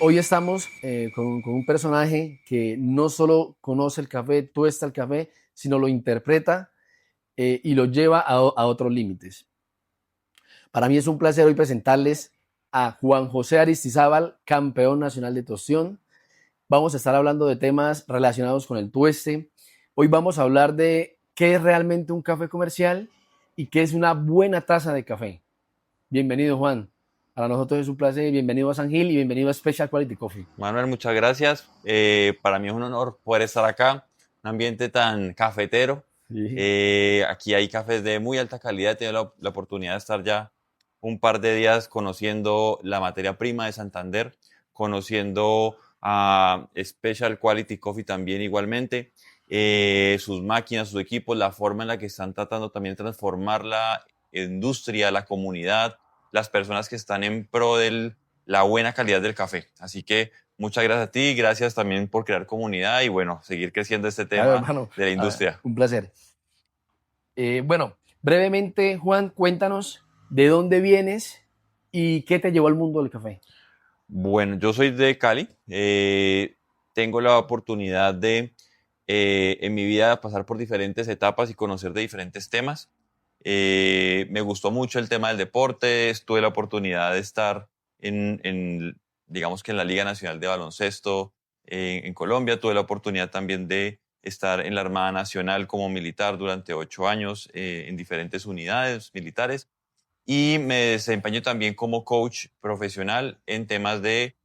Hoy estamos con un personaje que no solo conoce el café, tuesta el café, sino lo interpreta y lo lleva a otros límites. Para mí es un placer hoy presentarles a Juan José Aristizábal, campeón nacional de tostión. Vamos a estar hablando de temas relacionados con el tueste. Hoy vamos a hablar de qué es realmente un café comercial y qué es una buena taza de café. Bienvenido, Juan. Para nosotros es un placer. Bienvenido a San Gil y bienvenido a Special Quality Coffee. Manuel, muchas gracias. Para mí es un honor poder estar acá, un ambiente tan cafetero. Sí. Aquí hay cafés de muy alta calidad. He tenido la oportunidad de estar ya un par de días conociendo la materia prima de Santander, conociendo a Special Quality Coffee también igualmente, sus máquinas, sus equipos, la forma en la que están tratando también de transformar la industria, la comunidad, las personas que están en pro de la buena calidad del café. Así que muchas gracias a ti, gracias también por crear comunidad y bueno, seguir creciendo este Claro, tema hermano. de la industria. Un placer. Bueno, brevemente, Juan, cuéntanos de dónde vienes y qué te llevó al mundo del café. Bueno, yo soy de Cali, tengo la oportunidad de en mi vida pasar por diferentes etapas y conocer de diferentes temas. Me gustó mucho el tema del deporte, tuve la oportunidad de estar digamos que en la Liga Nacional de Baloncesto en Colombia, tuve la oportunidad también de estar en la Armada Nacional como militar durante 8 años en diferentes unidades militares y me desempeño también como coach profesional en temas de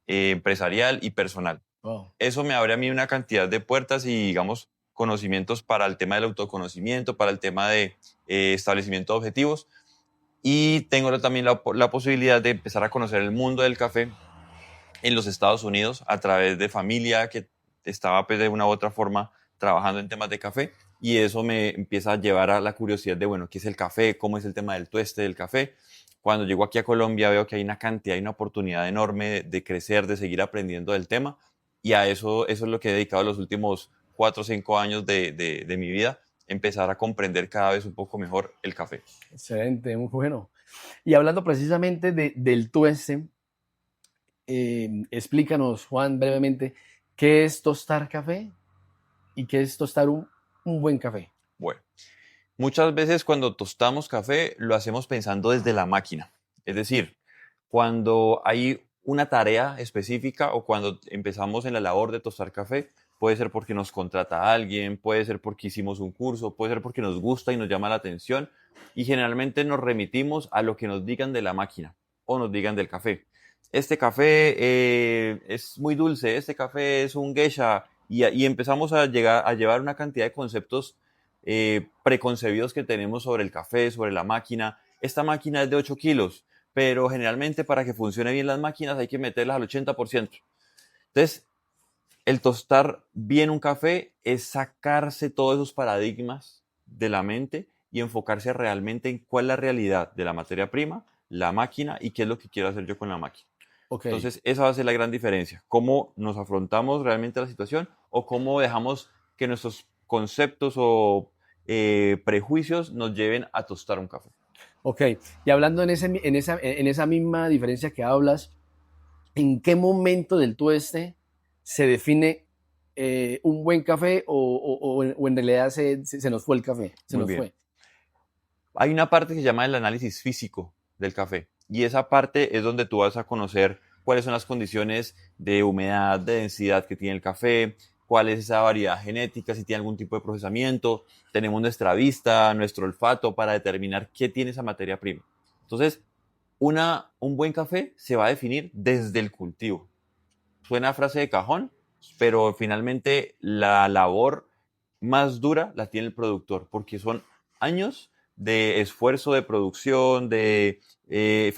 empresarial y personal. Wow. Eso me abre a mí una cantidad de puertas y, digamos, conocimientos para el tema del autoconocimiento, para el tema de establecimiento de objetivos. Y tengo también la posibilidad de empezar a conocer el mundo del café en los Estados Unidos a través de familia que estaba pues, de una u otra forma trabajando en temas de café y eso me empieza a llevar a la curiosidad de, bueno, ¿qué es el café? ¿Cómo es el tema del tueste del café? Cuando llego aquí a Colombia veo que hay una cantidad y una oportunidad enorme de crecer, de seguir aprendiendo del tema y a eso es lo que he dedicado los últimos 4 o 5 años de mi vida, empezar a comprender cada vez un poco mejor el café. Excelente, muy bueno. Y hablando precisamente del tueste, explícanos, Juan, brevemente, qué es tostar café y qué es tostar un buen café. Bueno, muchas veces cuando tostamos café lo hacemos pensando desde la máquina. Es decir, cuando hay una tarea específica o cuando empezamos en la labor de tostar café, puede ser porque nos contrata a alguien, puede ser porque hicimos un curso, puede ser porque nos gusta y nos llama la atención y generalmente nos remitimos a lo que nos digan de la máquina o nos digan del café. Este café es muy dulce, este café es un geisha y empezamos a llegar a llevar una cantidad de conceptos preconcebidos que tenemos sobre el café, sobre la máquina. Esta máquina es de 8 kilos, pero generalmente para que funcione bien las máquinas hay que meterlas al 80%. Entonces, el tostar bien un café es sacarse todos esos paradigmas de la mente y enfocarse realmente en cuál es la realidad de la materia prima, la máquina y qué es lo que quiero hacer yo con la máquina. Ok, Entonces, esa va a ser la gran diferencia. Cómo nos afrontamos realmente a la situación o cómo dejamos que nuestros conceptos o prejuicios nos lleven a tostar un café. ok. Y hablando en esa misma diferencia que hablas, ¿en qué momento del tueste se define un buen café o en realidad se nos fue el café? Se Muy nos bien. fue. Hay una parte que se llama el análisis físico del café y esa parte es donde tú vas a conocer cuáles son las condiciones de humedad, de densidad que tiene el café, cuál es esa variedad genética, si tiene algún tipo de procesamiento. Tenemos nuestra vista, nuestro olfato para determinar qué tiene esa materia prima. Entonces, un buen café se va a definir desde el cultivo. Suena a frase de cajón, pero finalmente la labor más dura la tiene el productor, porque son años de esfuerzo de producción, de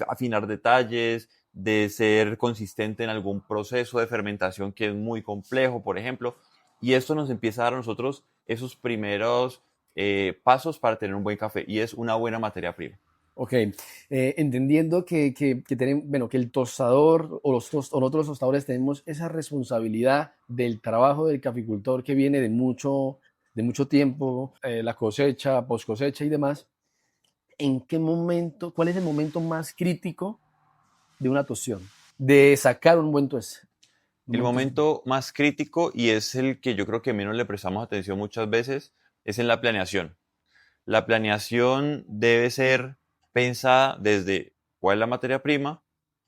afinar detalles, de ser consistente en algún proceso de fermentación que es muy complejo, por ejemplo, y esto nos empieza a dar a nosotros esos primeros pasos para tener un buen café, y es una buena materia prima. Ok, entendiendo bueno, que el tostador o nosotros los tostadores tenemos esa responsabilidad del trabajo del caficultor que viene de mucho tiempo, la cosecha, post cosecha y demás. ¿En qué momento, cuál es el momento más crítico de una tostión? de sacar un buen tueste. Un El buen tueste. momento más crítico, y es el que yo creo que menos le prestamos atención muchas veces, es en la planeación. La planeación debe ser pensada desde cuál es la materia prima,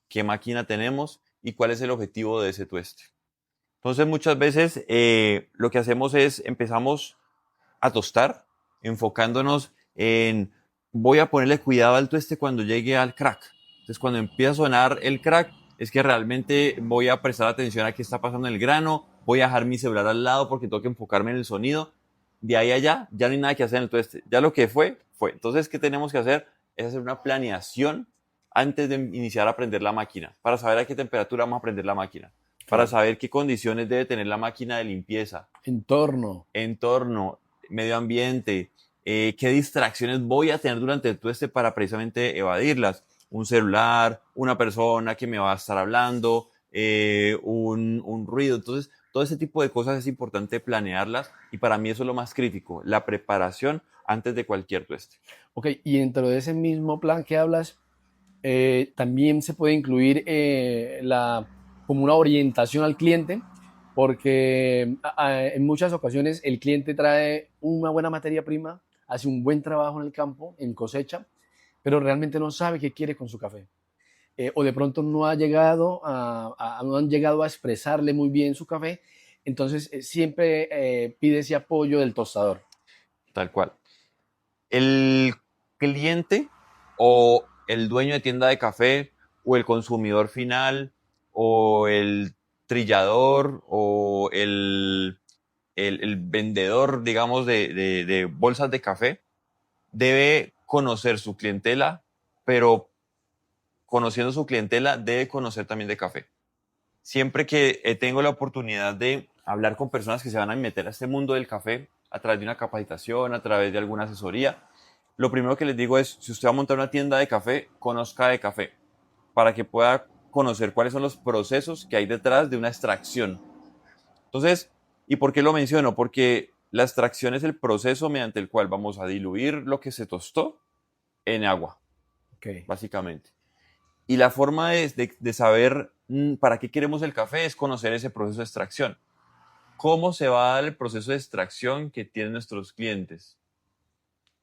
qué máquina tenemos y cuál es el objetivo de ese tueste. Entonces muchas veces lo que hacemos es empezamos a tostar, enfocándonos en voy a ponerle cuidado al tueste cuando llegue al crack. Entonces cuando empieza a sonar el crack es que realmente voy a prestar atención a qué está pasando en el grano, voy a dejar mi celular al lado porque tengo que enfocarme en el sonido. De ahí a allá ya no hay nada que hacer en el tueste. Ya lo que fue, fue. Entonces, ¿qué tenemos que hacer? Es hacer una planeación antes de iniciar a prender la máquina, para saber a qué temperatura vamos a prender la máquina, para Claro. saber qué condiciones debe tener la máquina de limpieza, Entorno. entorno, medio ambiente, qué distracciones voy a tener durante el tueste para precisamente evadirlas. Un celular, una persona que me va a estar hablando, un ruido. Entonces, todo ese tipo de cosas es importante planearlas y para mí eso es lo más crítico, la preparación antes de cualquier tueste. Ok, y dentro de ese mismo plan que hablas, también se puede incluir como una orientación al cliente, porque en muchas ocasiones el cliente trae una buena materia prima, hace un buen trabajo en el campo, en cosecha, pero realmente no sabe qué quiere con su café. O de pronto no han llegado a expresarle muy bien su café, entonces siempre pide ese apoyo del tostador. Tal cual. El cliente o el dueño de tienda de café o el consumidor final o el trillador o el vendedor, digamos, de bolsas de café debe conocer su clientela, pero conociendo su clientela debe conocer también de café. Siempre que tengo la oportunidad de hablar con personas que se van a meter a este mundo del café a través de una capacitación, a través de alguna asesoría, lo primero que les digo es, si usted va a montar una tienda de café, conozca de café, para que pueda conocer cuáles son los procesos que hay detrás de una extracción. Entonces, ¿y por qué lo menciono? Porque la extracción es el proceso mediante el cual vamos a diluir lo que se tostó en agua, Okay. básicamente. Y la forma de saber para qué queremos el café es conocer ese proceso de extracción. ¿Cómo se va a dar el proceso de extracción que tienen nuestros clientes?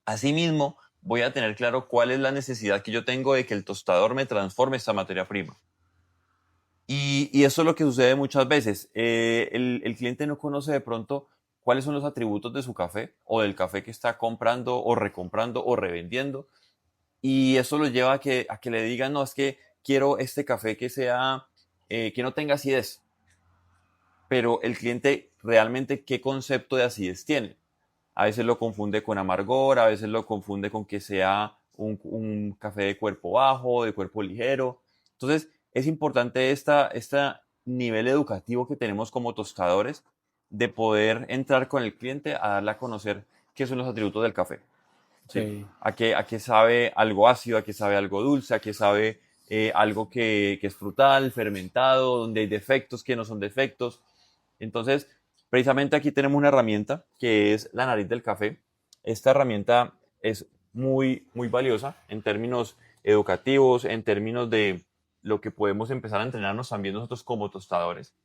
Asimismo, voy a tener claro cuál es la necesidad que yo tengo de que el tostador me transforme esta materia prima. Y eso es lo que sucede muchas veces. El cliente no conoce de pronto cuáles son los atributos de su café o del café que está comprando o recomprando o revendiendo. Y eso lo lleva a que le digan, no, es que quiero este café que sea, que no tenga acidez. Pero el cliente realmente qué concepto de acidez tiene. A veces lo confunde con amargor, a veces lo confunde con que sea un café de cuerpo bajo, de cuerpo ligero. Entonces, es importante este nivel educativo que tenemos como tostadores de poder entrar con el cliente a darle a conocer qué son los atributos del café. ¿Sí? Okay. A qué sabe algo ácido, a qué sabe algo dulce, a qué sabe algo que es frutal, fermentado, donde hay defectos, que no son defectos. Entonces, precisamente aquí tenemos una herramienta que es la nariz del café. Esta herramienta es muy valiosa en términos educativos, en términos de lo que podemos empezar a entrenarnos también nosotros como tostadores.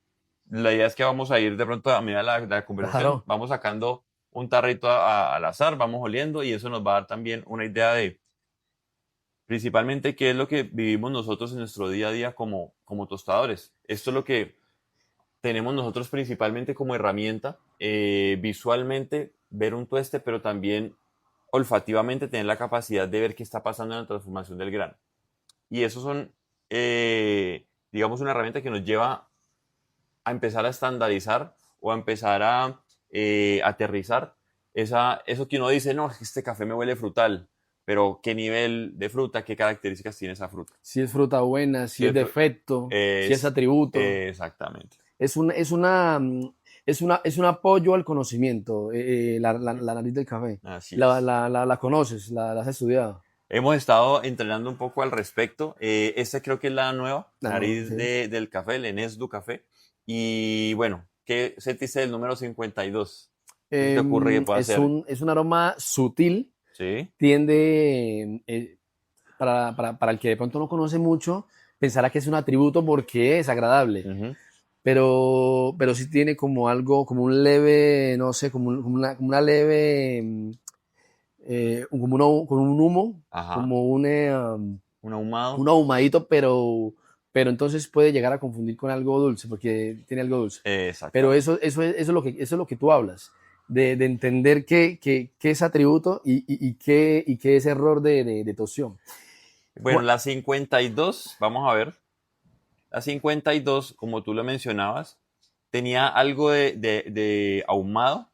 La idea es que vamos a ir de pronto a medida de la conversación, Claro. vamos sacando un tarrito al azar, vamos oliendo y eso nos va a dar también una idea de principalmente qué es lo que vivimos nosotros en nuestro día a día como tostadores. Esto es lo que tenemos nosotros principalmente como herramienta, visualmente ver un tueste, pero también olfativamente tener la capacidad de ver qué está pasando en la transformación del grano. Y eso son, digamos, una herramienta que nos lleva a empezar a estandarizar o a empezar a aterrizar eso que uno dice, no, este café me huele frutal, pero qué nivel de fruta, qué características tiene esa fruta. Si es fruta buena, si Si es es, defecto, si es es atributo. exactamente. Es un, es una, es un apoyo al conocimiento, la nariz del café. Así La, es. la, la, la conoces, la has estudiado. Hemos estado entrenando un poco al respecto. Esta creo que es la nueva La nueva, nariz sí. del café, el Enes du Café. Y bueno, ¿qué se te dice el número 52? ¿Qué se te ocurre que pueda ser? Es un aroma sutil, Sí, tiende, para el que de pronto no conoce mucho, pensará que es un atributo porque es agradable, Ujú. pero sí tiene como algo, como un leve, no sé, como una leve, como un humo, Ajá. como Un ahumado. un ahumadito, pero entonces puede llegar a confundir con algo dulce, porque tiene algo dulce. Pero Exactamente. eso es lo eso es lo que tú hablas, de entender qué es atributo y qué es error de torsión. Bueno, la 52, vamos a ver. La 52, como tú lo mencionabas, tenía algo de ahumado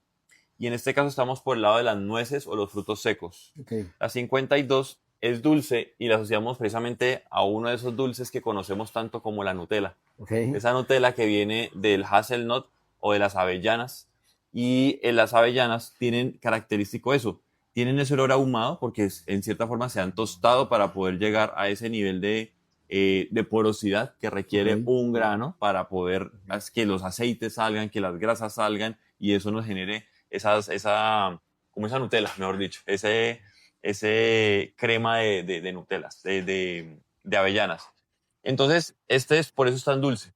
y en este caso estamos por el lado de las nueces o los frutos secos. Ok, La 52 es dulce y la asociamos precisamente a uno de esos dulces que conocemos tanto como la Nutella. ok, Esa Nutella que viene del hazelnut o de las avellanas. Y en las avellanas tienen característico eso. Tienen ese olor ahumado porque en cierta forma se han tostado para poder llegar a ese nivel de porosidad que ok, requiere un grano para poder ok. que los aceites salgan, que las grasas salgan y eso nos genere como esa Nutella, mejor dicho, ese crema de Nutellas, de avellanas. Entonces, por eso es tan dulce.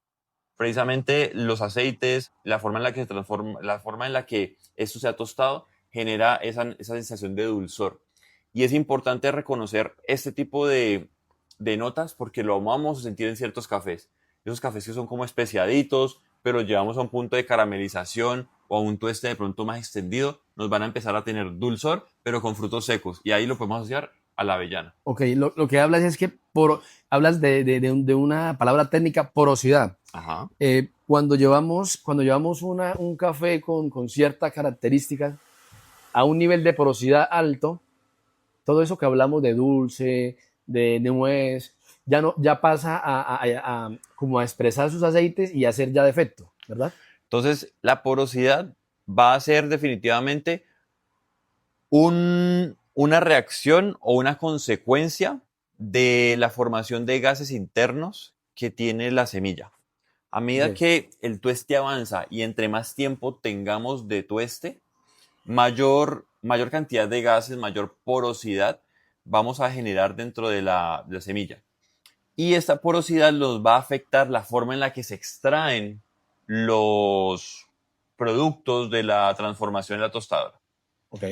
Precisamente los aceites, la forma en la que se transforma, la forma en la que esto se ha tostado, genera esa sensación de dulzor. Y es importante reconocer este tipo de notas porque lo vamos a sentir en ciertos cafés. Esos cafés que son como especiaditos, pero llevamos a un punto de caramelización o a un tueste de pronto más extendido, nos van a empezar a tener dulzor, pero con frutos secos. Y ahí lo podemos asociar a la avellana. Ok, lo que hablas es que hablas de una palabra técnica, porosidad. Ajá. Cuando llevamos un café con ciertas características a un nivel de porosidad alto, todo eso que hablamos de dulce, de nuez, ya, no, ya pasa como a expresar sus aceites y a hacer ya defecto, ¿verdad? Entonces, la porosidad va a ser definitivamente una reacción o una consecuencia de la formación de gases internos que tiene la semilla. A medida Ok, que el tueste avanza y entre más tiempo tengamos de tueste, mayor cantidad de gases, mayor porosidad vamos a generar dentro de la semilla. Y esta porosidad nos va a afectar la forma en la que se extraen los productos de la transformación en la tostadora. ok,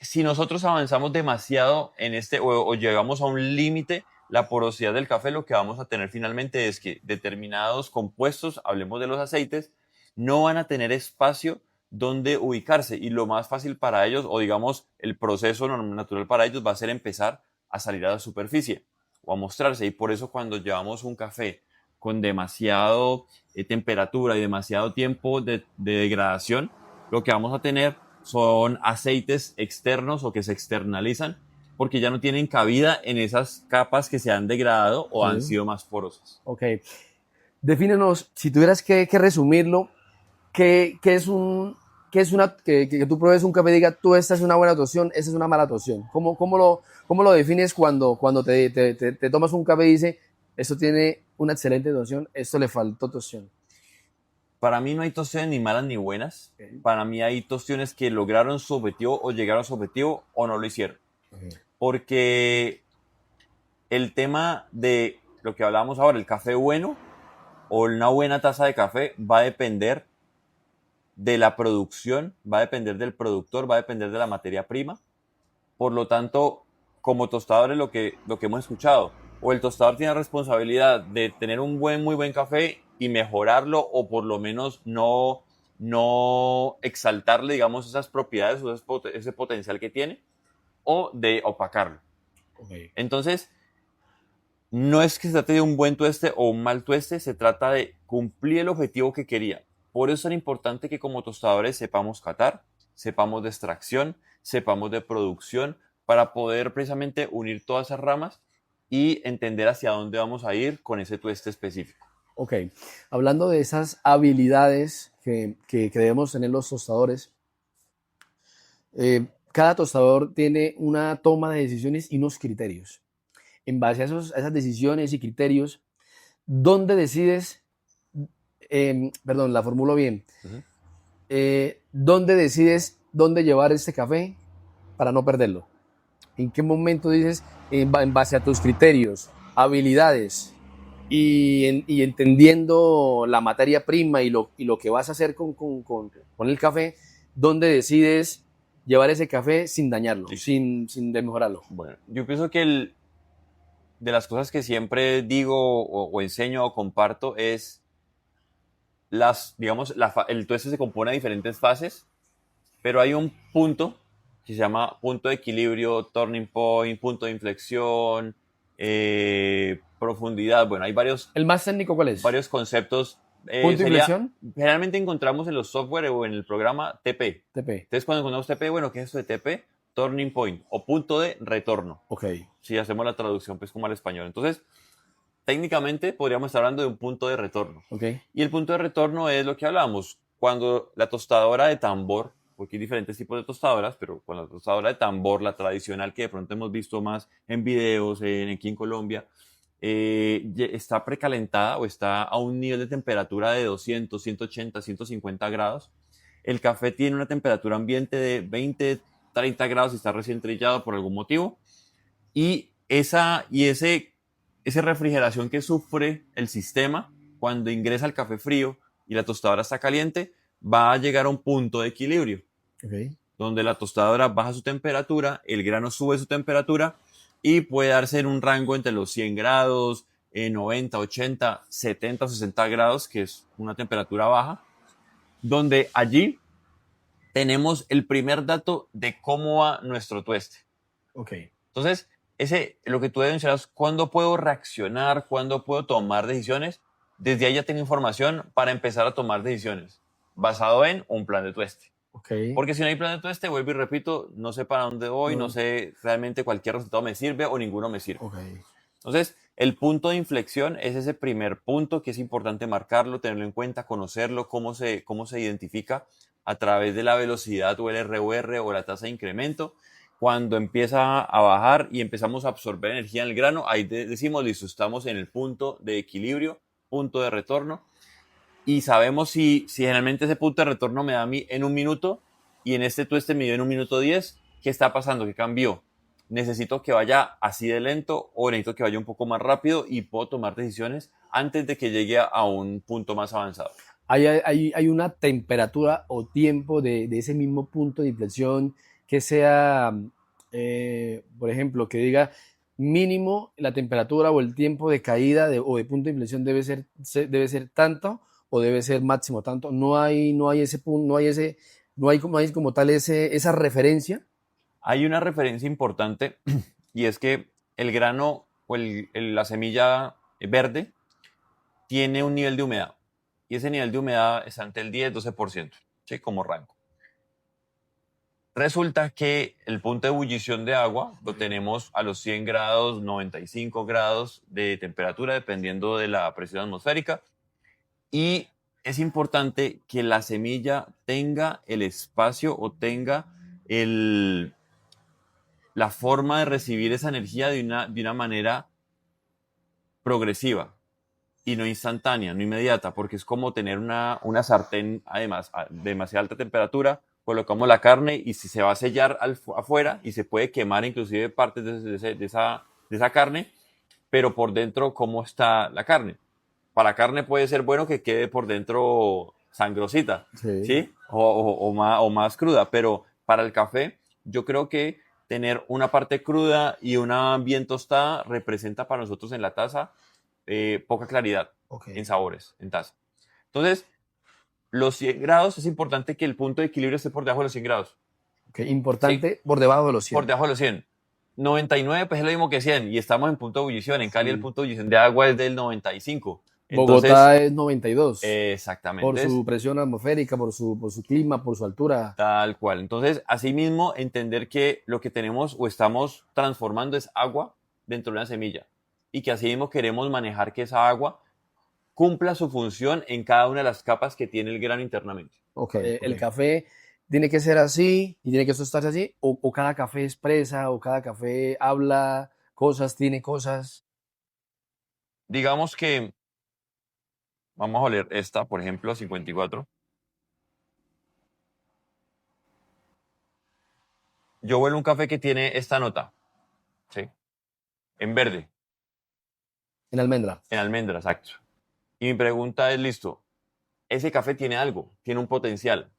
Si nosotros avanzamos demasiado en o llegamos a un límite, la porosidad del café, lo que vamos a tener finalmente es que determinados compuestos, hablemos de los aceites, no van a tener espacio donde ubicarse y lo más fácil para ellos, o digamos el proceso natural para ellos va a ser empezar a salir a la superficie o a mostrarse. Y por eso cuando llevamos un café con demasiado temperatura y demasiado tiempo de degradación, lo que vamos a tener son aceites externos o que se externalizan porque ya no tienen cabida en esas capas que se han degradado o han sí, sido más porosas. ok. Defínenos, si tuvieras que resumirlo, ¿qué es qué es que tú pruebes un café y diga, tú esta es una buena tostión, esta es una mala tostión? Cómo lo defines cuando te tomas un café y dice, esto tiene una excelente tostión, esto le faltó tostión? Para mí no hay tostiones ni malas ni buenas. Okay. Para mí hay tostiones que lograron su objetivo o llegaron a su objetivo o no lo hicieron. Okay. Porque el tema de lo que hablábamos ahora, el café bueno o una buena taza de café va a depender de la producción, va a depender del productor, va a depender de la materia prima. Por lo tanto, como tostadores, lo que hemos escuchado, o el tostador tiene la responsabilidad de tener un muy buen café y mejorarlo, o por lo menos no exaltarle, digamos, esas propiedades o ese potencial que tiene, o de opacarlo. Okay. Entonces, no es que se trate de un buen tueste o un mal tueste, se trata de cumplir el objetivo que quería. Por eso es tan importante que como tostadores sepamos catar, sepamos de extracción, sepamos de producción, para poder precisamente unir todas esas ramas y entender hacia dónde vamos a ir con ese tueste específico. Ok, hablando de esas habilidades que debemos tener los tostadores, cada tostador tiene una toma de decisiones y unos criterios. En base a esas decisiones y criterios, ¿dónde decides, perdón, la formulo bien, Ujú. dónde decides dónde llevar este café para no perderlo? ¿En qué momento dices, en base a tus criterios, habilidades? y entendiendo la materia prima y lo que vas a hacer con el café, ¿dónde decides llevar ese café sin dañarlo, Listo. sin desmejorarlo? Bueno, yo pienso que de las cosas que siempre digo o enseño o comparto es digamos, el tueste se compone de diferentes fases, pero hay un punto que se llama punto de equilibrio, turning point, punto de inflexión, profundidad. Bueno, hay ¿El más técnico cuál es? varios conceptos. ¿Punto de inflexión? Generalmente encontramos en los software o en el programa TP. TP. Entonces, cuando encontramos TP, bueno, ¿qué es esto de TP? Turning point o punto de retorno. Ok. Si hacemos la traducción, pues como al español. Entonces, técnicamente podríamos estar hablando de un punto de retorno. Ok. Y el punto de retorno es lo que hablábamos. Cuando la tostadora de tambor, porque hay diferentes tipos de tostadoras, pero cuando la tostadora de tambor, la tradicional que de pronto hemos visto más en videos aquí en Colombia, está precalentada o está a un nivel de temperatura de 200, 180, 150 grados. El café tiene una temperatura ambiente de 20, 30 grados y está recién trillado por algún motivo. Y esa refrigeración que sufre el sistema cuando ingresa el café frío y la tostadora está caliente, va a llegar a un punto de equilibrio, Ok. donde la tostadora baja su temperatura, el grano sube su temperatura y puede darse en un rango entre los 100 grados, 90, 80, 70, 60 grados, que es una temperatura baja, donde allí tenemos el primer dato de cómo va nuestro tueste. Ok. Entonces, lo que tú mencionas, ¿cuándo puedo reaccionar? ¿Cuándo puedo tomar decisiones? Desde ahí ya tengo información para empezar a tomar decisiones basado en un plan de tueste. Ok. Porque si no hay plan de tueste, vuelvo y repito, no sé para dónde voy, no No. sé realmente cualquier resultado me sirve o ninguno me sirve. Ok. Entonces, el punto de inflexión es ese primer punto que es importante marcarlo, tenerlo en cuenta, conocerlo, cómo se identifica a través de la velocidad o el ROR o la tasa de incremento. Cuando empieza a bajar y empezamos a absorber energía en el grano, ahí decimos, listo, estamos en el punto de equilibrio, punto de retorno, y sabemos si generalmente ese punto de retorno me da a mí en un minuto y en este tueste me dio en un minuto 10, ¿qué está pasando? ¿Qué cambió? ¿Necesito que vaya así de lento o necesito que vaya un poco más rápido y puedo tomar decisiones antes de que llegue a un punto más avanzado? Hay una temperatura o tiempo de ese mismo punto de inflexión que sea, por ejemplo, que diga mínimo la temperatura o el tiempo de caída o de punto de inflexión debe ser tanto o debe ser máximo tanto. No hay ese punto, no hay como tal esa referencia. Hay una referencia importante y es que el grano o la semilla verde tiene un nivel de humedad y ese nivel de humedad está entre el 10-12%, ¿sí? Como rango. Resulta que el punto de ebullición de agua lo tenemos a los 100 grados, 95 grados de temperatura, dependiendo de la presión atmosférica. Y es importante que la semilla tenga el espacio o tenga el, la forma de recibir esa energía de una manera progresiva y no instantánea, no inmediata, porque es como tener una sartén, además, a demasiada alta temperatura, colocamos la carne y si se va a sellar afuera y se puede quemar inclusive partes de esa carne, pero por dentro, ¿cómo está la carne? Para la carne puede ser bueno que quede por dentro sangrosita, Sí. ¿sí? O más cruda, pero para el café, yo creo que tener una parte cruda y una bien tostada representa para nosotros en la taza poca claridad Ok. en sabores, en taza. Entonces, los 100 grados es importante que el punto de equilibrio esté por debajo de los 100 grados, Ok. ¿sí? Importante por debajo de los Por 100. debajo de los 100. 99 pues es lo mismo que 100 y estamos en punto de ebullición. En Cali el Sí. punto de ebullición de agua es del 95. Entonces, Bogotá es 92 por exactamente, su presión atmosférica, por su clima, por su altura. tal cual. Entonces, asimismo, entender que lo que tenemos o estamos transformando es agua dentro de una semilla y que asimismo queremos manejar que esa agua cumpla su función en cada una de las capas que tiene el grano internamente. Ok, el café tiene que ser así y tiene que tostarse así, o cada café expresa, o cada café habla cosas, tiene cosas. Digamos que vamos a oler esta, por ejemplo, 54. Yo huelo un café que tiene esta nota, ¿sí? En verde. En almendra. en almendra, exacto. Y mi pregunta es, listo, ese café tiene algo, tiene un potencial,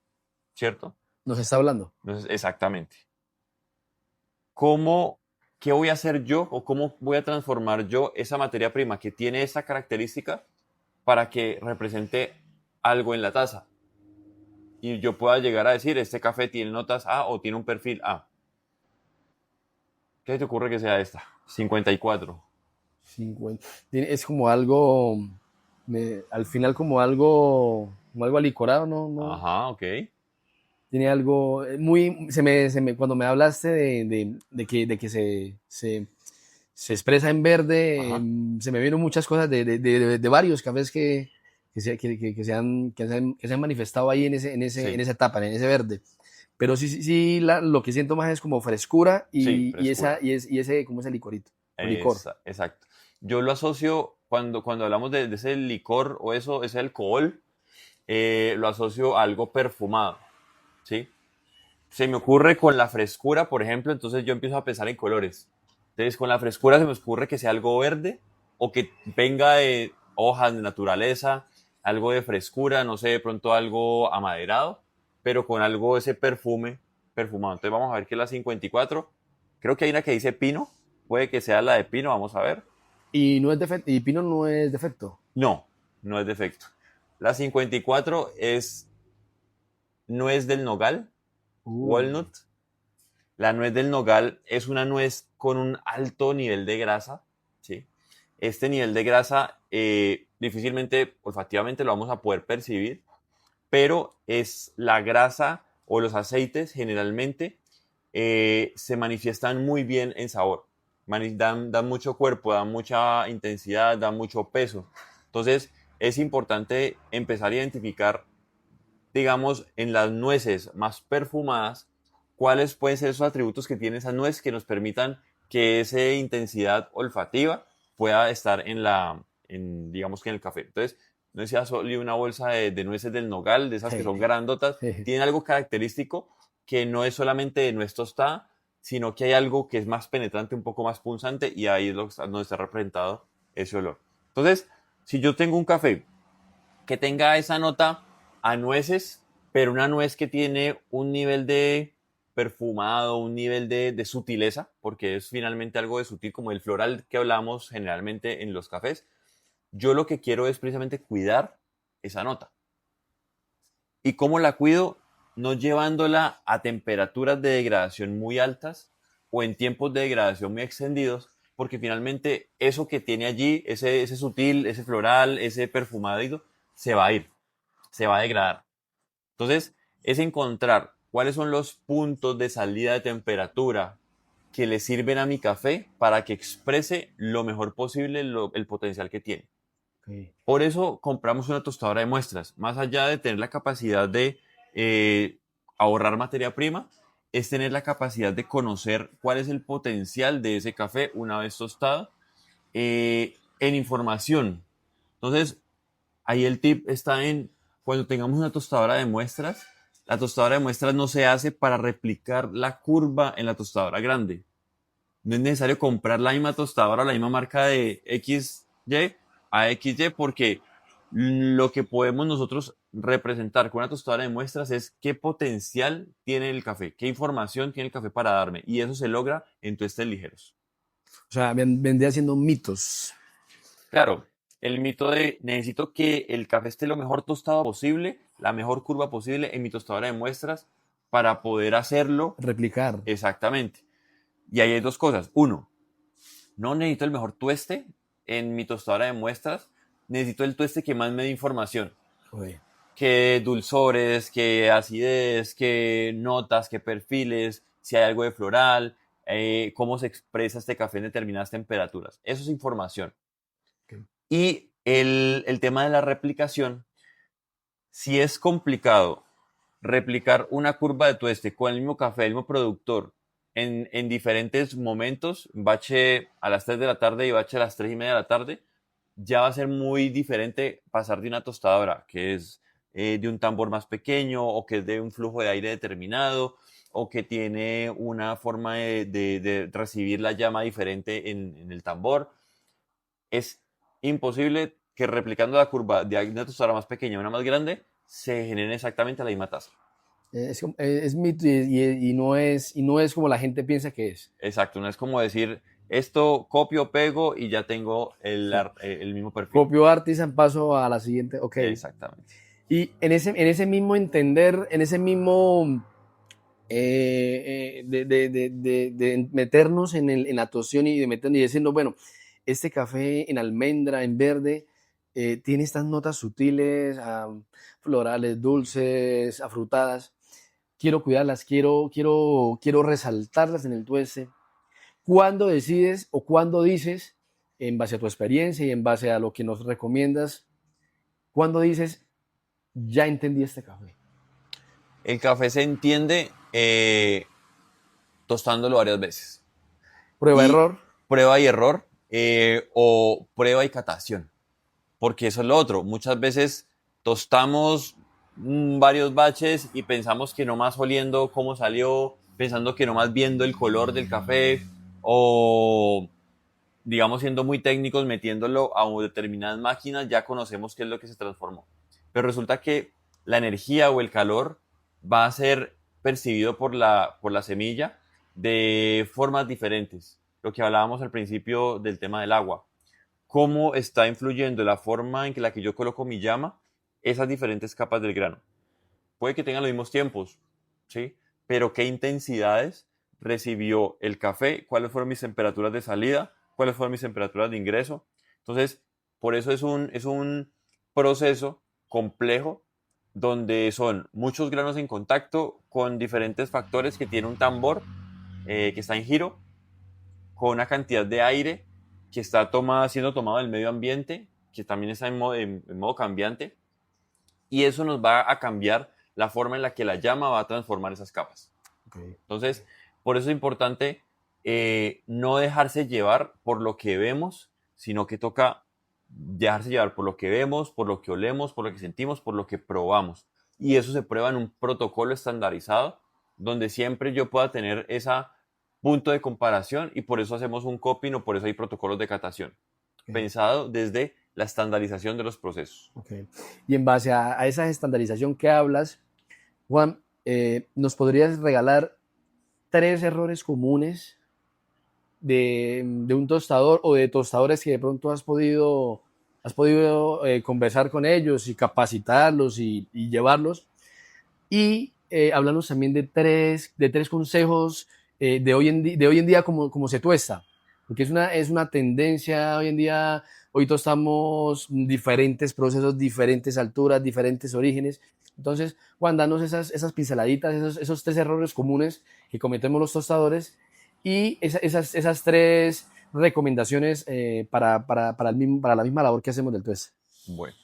¿cierto? Nos está hablando. Entonces, exactamente. ¿Cómo, qué voy a hacer yo o cómo voy a transformar yo esa materia prima que tiene esa característica para que represente algo en la taza? Y yo pueda llegar a decir, este café tiene notas A o tiene un perfil A. ¿Qué te ocurre que sea esta? 54. 50. Es como algo, al final como algo alicorado, ¿no? No, Ajá, ok. tiene algo muy, cuando me hablaste de que se expresa en verde, Ajá. se me vieron muchas cosas de varios cafés que se han manifestado ahí en Sí, esa etapa, en ese verde. Pero sí, lo que siento más es como frescura sí, frescura. y ese, como ese licorito, o licor. Exacto. Yo lo asocio, cuando hablamos de ese licor o eso, ese alcohol, lo asocio a algo perfumado, ¿sí? Se me ocurre con la frescura, por ejemplo, entonces yo empiezo a pensar en colores. Entonces, con la frescura se me ocurre que sea algo verde o que venga de hojas de naturaleza, algo de frescura, no sé, de pronto algo amaderado, pero con algo ese perfume perfumado. Entonces, vamos a ver qué es la 54. Creo que hay una que dice pino, puede que sea la de pino, vamos a ver. Y no es defecto, y Pino no es defecto. No, no es defecto. La 54 es nuez del nogal, Uh, walnut. La nuez del nogal es una nuez con un alto nivel de grasa, ¿sí? Este nivel de grasa difícilmente, olfativamente, lo vamos a poder percibir, pero es la grasa o los aceites generalmente se manifiestan muy bien en sabor. Dan mucho cuerpo, dan mucha intensidad, dan mucho peso. Entonces, es importante empezar a identificar, digamos, en las nueces más perfumadas, cuáles pueden ser esos atributos que tiene esa nuez que nos permitan que esa intensidad olfativa pueda estar digamos que en el café. Entonces, no decía solo una bolsa de nueces del nogal, de esas que son grandotas, tienen algo característico que no es solamente de nuez tostada, sino que hay algo que es más penetrante, un poco más punzante, y ahí es donde está representado ese olor. Entonces, si yo tengo un café que tenga esa nota a nueces, pero una nuez que tiene un nivel de perfumado, un nivel de sutileza, porque es finalmente algo de sutil, como el floral que hablamos generalmente en los cafés. Yo lo que quiero es precisamente cuidar esa nota. ¿Y cómo la cuido? No llevándola a temperaturas de degradación muy altas o en tiempos de degradación muy extendidos, porque finalmente eso que tiene allí, ese sutil, ese floral, ese perfumado, se va a ir, se va a degradar. Entonces, es encontrar cuáles son los puntos de salida de temperatura que le sirven a mi café para que exprese lo mejor posible el potencial que tiene. okay. Por eso compramos una tostadora de muestras. Más allá de tener la capacidad de eh, ahorrar materia prima, es tener la capacidad de conocer cuál es el potencial de ese café una vez tostado en información. Entonces, ahí el tip está en cuando tengamos una tostadora de muestras, la tostadora de muestras no se hace para replicar la curva en la tostadora grande. No es necesario comprar la misma tostadora, la misma marca de XY a XY porque lo que podemos nosotros representar con una tostadora de muestras es qué potencial tiene el café, qué información tiene el café para darme. Y eso se logra en tuestes ligeros. O sea, vendría siendo mitos. Claro, el mito de necesito que el café esté lo mejor tostado posible, la mejor curva posible en mi tostadora de muestras para poder hacerlo Replicar. exactamente. Y ahí hay dos cosas. Uno, no necesito el mejor tueste en mi tostadora de muestras, necesito el tueste que más me dé información. Okay. Que dulzores, que acidez, que notas, que perfiles, si hay algo de floral, cómo se expresa este café en determinadas temperaturas. Eso es información. Okay. Y el tema de la replicación, si es complicado replicar una curva de tueste con el mismo café, el mismo productor, en diferentes momentos, bache a las 3 de la tarde y bache a las 3 y media de la tarde, ya va a ser muy diferente pasar de una tostadora, que es de un tambor más pequeño o que es de un flujo de aire determinado o que tiene una forma de recibir la llama diferente en el tambor. Es imposible que replicando la curva de una tostadora más pequeña a una más grande, se generen exactamente la misma taza. Es mito y no es como la gente piensa que es. Exacto, no es como decir, esto copio, pego y ya tengo Sí. el mismo perfil. Copio Artisan, paso a la siguiente. Ok. Exactamente. Y en ese mismo entender, en ese mismo de meternos en la tostión y de meternos y diciendo, bueno, este café en almendra, en verde, tiene estas notas sutiles, florales, dulces, afrutadas. Quiero cuidarlas, quiero resaltarlas en el tueste. ¿Cuándo decides o cuándo dices, en base a tu experiencia y en base a lo que nos recomiendas, cuándo dices, ya entendí este café? El café se entiende tostándolo varias veces. Prueba, Y error. prueba y error o prueba y catación. Porque eso es lo otro. Muchas veces tostamos varios baches y pensamos que nomás oliendo cómo salió, pensando que nomás viendo el color del café o digamos siendo muy técnicos metiéndolo a determinadas máquinas ya conocemos qué es lo que se transformó. Pero resulta que la energía o el calor va a ser percibido por la semilla de formas diferentes. Lo que hablábamos al principio del tema del agua, cómo está influyendo la forma en la que yo coloco mi llama, esas diferentes capas del grano. Puede que tengan los mismos tiempos, ¿sí? Pero qué intensidades recibió el café, cuáles fueron mis temperaturas de salida, cuáles fueron mis temperaturas de ingreso. Entonces, por eso es un proceso complejo donde son muchos granos en contacto con diferentes factores que tiene un tambor que está en giro, con una cantidad de aire que está siendo tomado del medio ambiente, que también está en modo cambiante, y eso nos va a cambiar la forma en la que la llama va a transformar esas capas. Okay. Entonces, por eso es importante no dejarse llevar por lo que vemos, sino que toca dejarse llevar por lo que vemos, por lo que olemos, por lo que sentimos, por lo que probamos. Y eso se prueba en un protocolo estandarizado, donde siempre yo pueda tener ese punto de comparación y por eso hacemos un coping o por eso hay protocolos de catación, Okay. pensado desde la estandarización de los procesos. Okay. Y en base a esa estandarización que hablas, Juan, ¿nos podrías regalar tres errores comunes de un tostador o de tostadores que de pronto has podido conversar con ellos y capacitarlos y llevarlos? Y háblanos también de tres consejos de hoy en día como se tuesta, porque es una tendencia hoy en día, hoy tostamos diferentes procesos, diferentes alturas, diferentes orígenes. Entonces, Juan, danos esas pinceladitas, esos tres errores comunes que cometemos los tostadores y esas tres recomendaciones para la misma labor que hacemos del tueste. Bueno,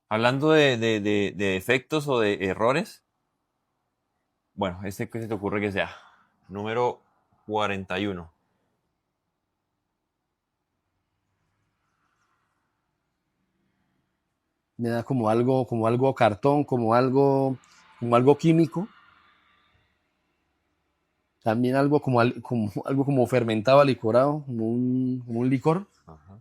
hablando de defectos o de errores, bueno, ¿qué se te ocurre que sea? Número 41. Me da como algo cartón, como algo químico, también algo como algo como fermentado, alicorado, como un licor. Ajá.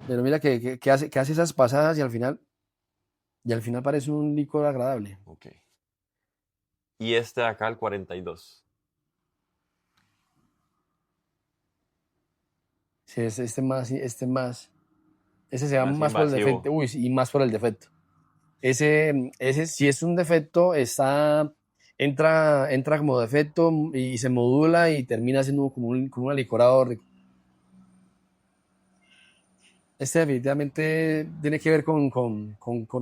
Pero mira que hace esas pasadas y al final parece un licor agradable. Ok. Y este de acá, el 42. Sí, ese se va Más más por el invasivo. defecto, uy, sí, y más por el defecto. Ese si es un defecto, entra como defecto y se modula y termina siendo como un alicorado rico. Este definitivamente tiene que ver con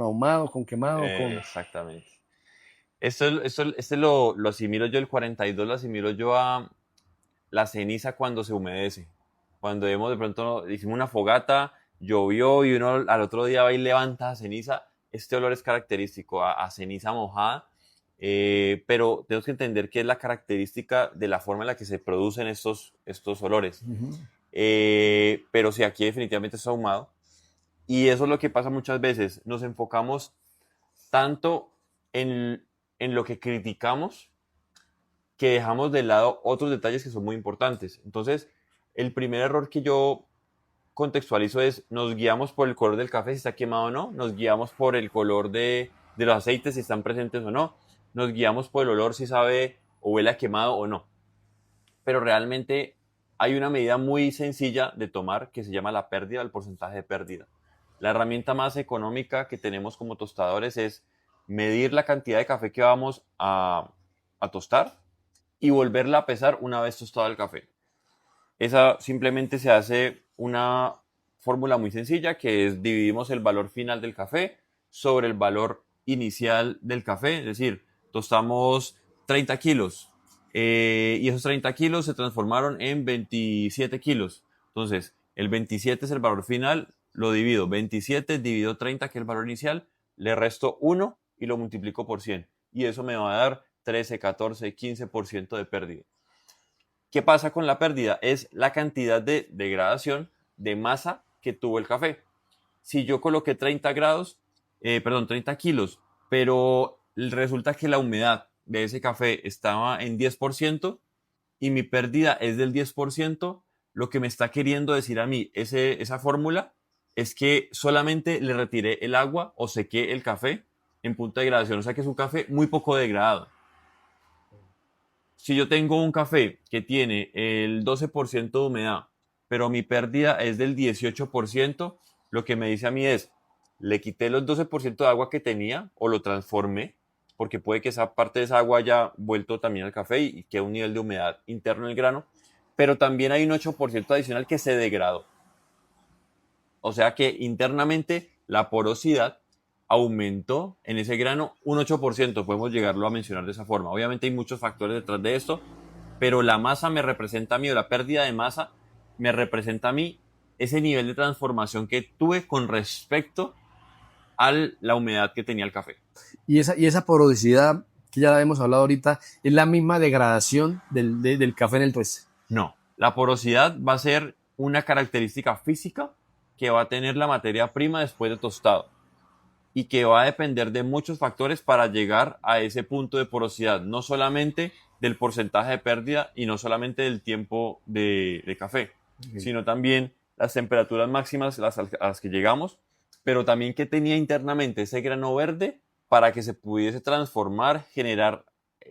ahumado, con quemado, Exactamente. Este lo asimilo yo, el 42 lo asimilo yo a la ceniza cuando se humedece. Cuando vemos de pronto, hicimos una fogata, llovió y uno al otro día va y levanta la ceniza. Este olor es característico a ceniza mojada, pero tenemos que entender que es la característica de la forma en la que se producen estos olores. Ujú. Pero sí, aquí definitivamente está ahumado. Y eso es lo que pasa muchas veces. Nos enfocamos tanto en, en lo que criticamos que dejamos de lado otros detalles que son muy importantes. Entonces, el primer error que yo contextualizo es, nos guiamos por el color del café si está quemado o no, nos guiamos por el color de los aceites si están presentes o no, nos guiamos por el olor si sabe o huele a quemado o no. Pero realmente hay una medida muy sencilla de tomar que se llama la pérdida, el porcentaje de pérdida. La herramienta más económica que tenemos como tostadores es medir la cantidad de café que vamos a tostar y volverla a pesar una vez tostado el café. Esa simplemente se hace una fórmula muy sencilla que es dividimos el valor final del café sobre el valor inicial del café, es decir, tostamos 30 kilos y esos 30 kilos se transformaron en 27 kilos. Entonces, el 27 es el valor final, lo divido 27 dividido 30, que es el valor inicial, le resto 1 y lo multiplico por 100. Y eso me va a dar 13, 14, 15% de pérdida. ¿Qué pasa con la pérdida? Es la cantidad de degradación de masa que tuvo el café. Si yo coloqué 30 kilos, pero resulta que la humedad de ese café estaba en 10% y mi pérdida es del 10%, lo que me está queriendo decir a mí esa fórmula es que solamente le retiré el agua o sequé el café en punto de degradación. O sea que es un café muy poco degradado. Si yo tengo un café que tiene el 12% de humedad, pero mi pérdida es del 18%, lo que me dice a mí es, le quité los 12% de agua que tenía o lo transformé, porque puede que esa parte de esa agua haya vuelto también al café y quede un nivel de humedad interno en el grano, pero también hay un 8% adicional que se degradó. O sea que internamente la porosidad aumentó en ese grano un 8%, podemos llegarlo a mencionar de esa forma. Obviamente hay muchos factores detrás de esto, pero la masa me representa a mí, o la pérdida de masa me representa a mí ese nivel de transformación que tuve con respecto a la humedad que tenía el café. Y esa porosidad, que ya la hemos hablado ahorita, es la misma degradación del café en el tueste. No, la porosidad va a ser una característica física que va a tener la materia prima después de tostado y que va a depender de muchos factores para llegar a ese punto de porosidad, no solamente del porcentaje de pérdida y no solamente del tiempo de café, sino también las temperaturas máximas a las que llegamos, pero también que tenía internamente ese grano verde para que se pudiese transformar, generar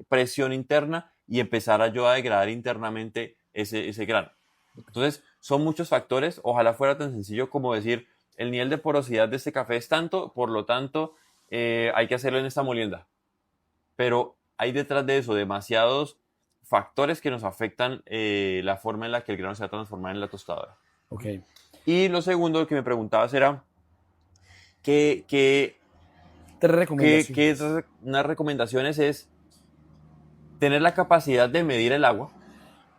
presión interna y empezar a yo a degradar internamente ese grano. Entonces, son muchos factores, ojalá fuera tan sencillo como decir, el nivel de porosidad de este café es tanto, por lo tanto, hay que hacerlo en esta molienda. Pero hay detrás de eso demasiados factores que nos afectan la forma en la que el grano se va a transformar en la tostadora. Okay. Y lo segundo que me preguntabas era, ¿qué unas recomendaciones es tener la capacidad de medir el agua?